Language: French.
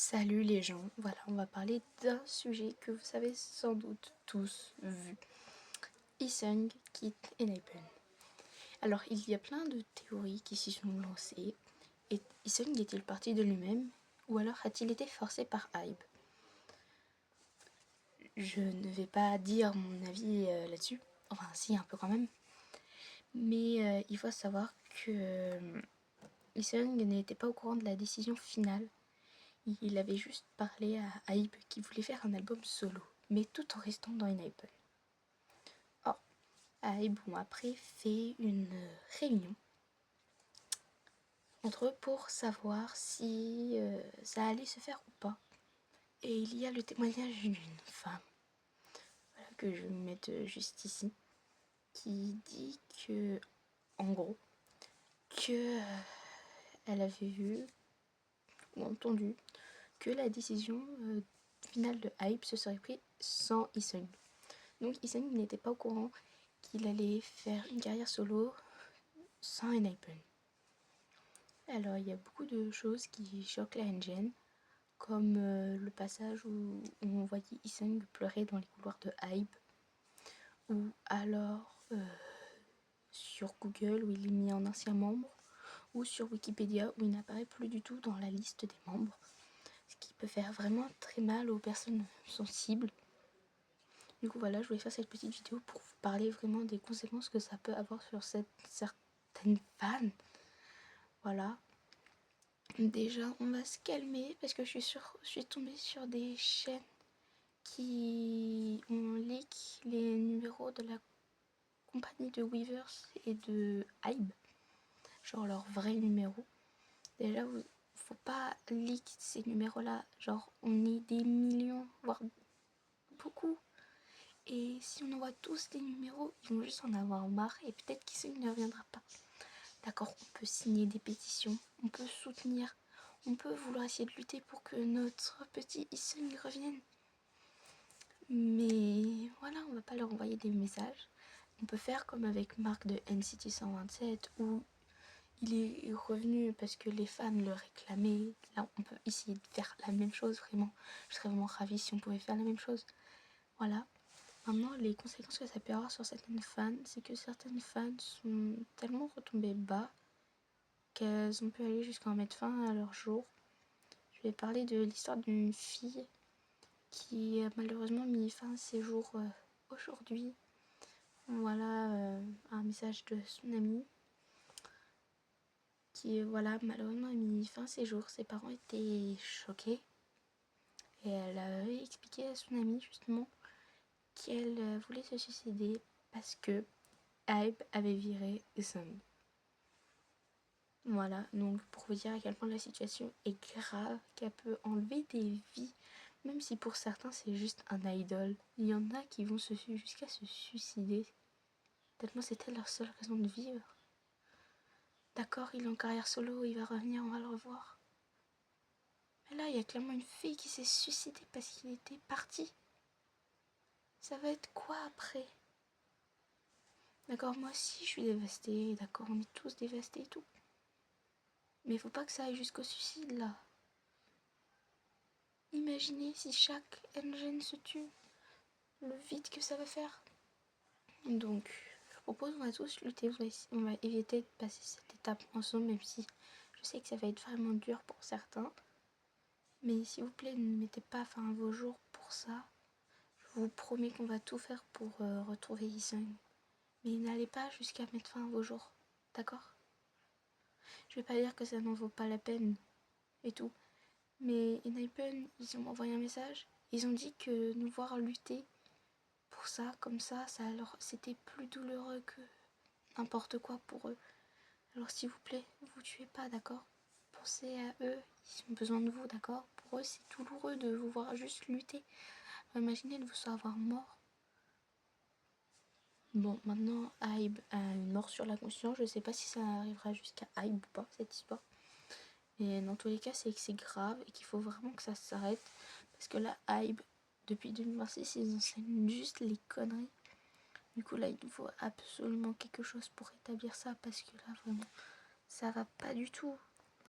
Salut les gens, voilà, on va parler d'un sujet que vous avez sans doute tous vu. Isung quitte Enhypen. Alors, il y a plein de théories qui s'y sont lancées. Et Isung est-il parti de lui-même, ou alors a-t-il été forcé par Hybe? Je ne vais pas dire mon avis là-dessus, enfin si, un peu quand même. Mais il faut savoir que Isung n'était pas au courant de la décision finale. Il avait juste parlé à Hybe qui voulait faire un album solo, mais tout en restant dans Enhypen. Or, Hybe ont après fait une réunion entre eux pour savoir si ça allait se faire ou pas. Et il y a le témoignage d'une femme, voilà, que je vais mettre juste ici, qui dit que, en gros, que elle avait vu ou entendu que la décision finale de Hybe se serait prise sans Isung. Donc Isung n'était pas au courant qu'il allait faire une carrière solo sans Enhypen. Alors il y a beaucoup de choses qui choquent la engine, comme le passage où on voyait Isung pleurer dans les couloirs de Hybe, ou alors sur Google où il est mis en ancien membre, ou sur Wikipédia où il n'apparaît plus du tout dans la liste des membres, ce qui peut faire vraiment très mal aux personnes sensibles. Du coup voilà, je voulais faire cette petite vidéo pour vous parler vraiment des conséquences que ça peut avoir sur certaines fans. Voilà. Déjà, on va se calmer parce que je suis tombée sur des chaînes qui ont leak les numéros de la compagnie de Weverse et de Hybe, genre leurs vrais numéros. Déjà, faut pas leak ces numéros-là, genre on est des millions, voire beaucoup. Et si on envoie tous des numéros, ils vont juste en avoir marre et peut-être qu'il ne reviendra pas. D'accord, on peut signer des pétitions, on peut soutenir, on peut vouloir essayer de lutter pour que notre petit Isung revienne. Mais voilà, on va pas leur envoyer des messages. On peut faire comme avec Marc de NCT 127 où il est revenu parce que les fans le réclamaient. Là, on peut essayer de faire la même chose, vraiment. Je serais vraiment ravie si on pouvait faire la même chose. Voilà. Maintenant, les conséquences que ça peut avoir sur certaines fans, c'est que certaines fans sont tellement retombées bas qu'elles ont pu aller jusqu'à en mettre fin à leur jour. Je vais parler de l'histoire d'une fille qui a malheureusement mis fin à ses jours aujourd'hui. Voilà un message de son amie qui voilà malheureusement a mis fin à ses jours. Ses parents étaient choqués et elle avait expliqué à son amie justement qu'elle voulait se suicider parce que Hybe avait viré Isung. Voilà, donc pour vous dire à quel point la situation est grave, qu'elle peut enlever des vies, même si pour certains c'est juste un idol. Il y en a qui vont jusqu'à se suicider, tellement c'était leur seule raison de vivre. D'accord, il est en carrière solo, il va revenir, on va le revoir. Mais là, il y a clairement une fille qui s'est suicidée parce qu'il était parti. Ça va être quoi après? D'accord, moi aussi je suis dévastée, d'accord, on est tous dévastés et tout. Mais il faut pas que ça aille jusqu'au suicide là. Imaginez si chaque engine se tue, le vide que ça va faire. Donc, je propose on va tous lutter, on va éviter de passer cette étape ensemble, même si je sais que ça va être vraiment dur pour certains. Mais s'il vous plaît, ne mettez pas fin à vos jours pour ça. Je vous promets qu'on va tout faire pour retrouver Isung. Mais n'allez pas jusqu'à mettre fin à vos jours, d'accord? Je vais pas dire que ça n'en vaut pas la peine et tout. Mais Enhypen, ils ont envoyé un message. Ils ont dit que nous voir lutter pour ça, comme ça alors c'était plus douloureux que n'importe quoi pour eux. Alors s'il vous plaît, vous tuez pas, d'accord? Pensez à eux, ils ont besoin de vous, d'accord? Pour eux, c'est douloureux de vous voir juste lutter. Imaginez de vous savoir mort. Bon, maintenant, Hybe a une mort sur la conscience. Je sais pas si ça arrivera jusqu'à Hybe ou pas, cette histoire. Mais dans tous les cas, c'est que c'est grave et qu'il faut vraiment que ça s'arrête. Parce que là, Hybe, depuis 2026, ils enseignent juste les conneries. Du coup, là, il faut absolument quelque chose pour établir ça. Parce que là, vraiment, ça va pas du tout.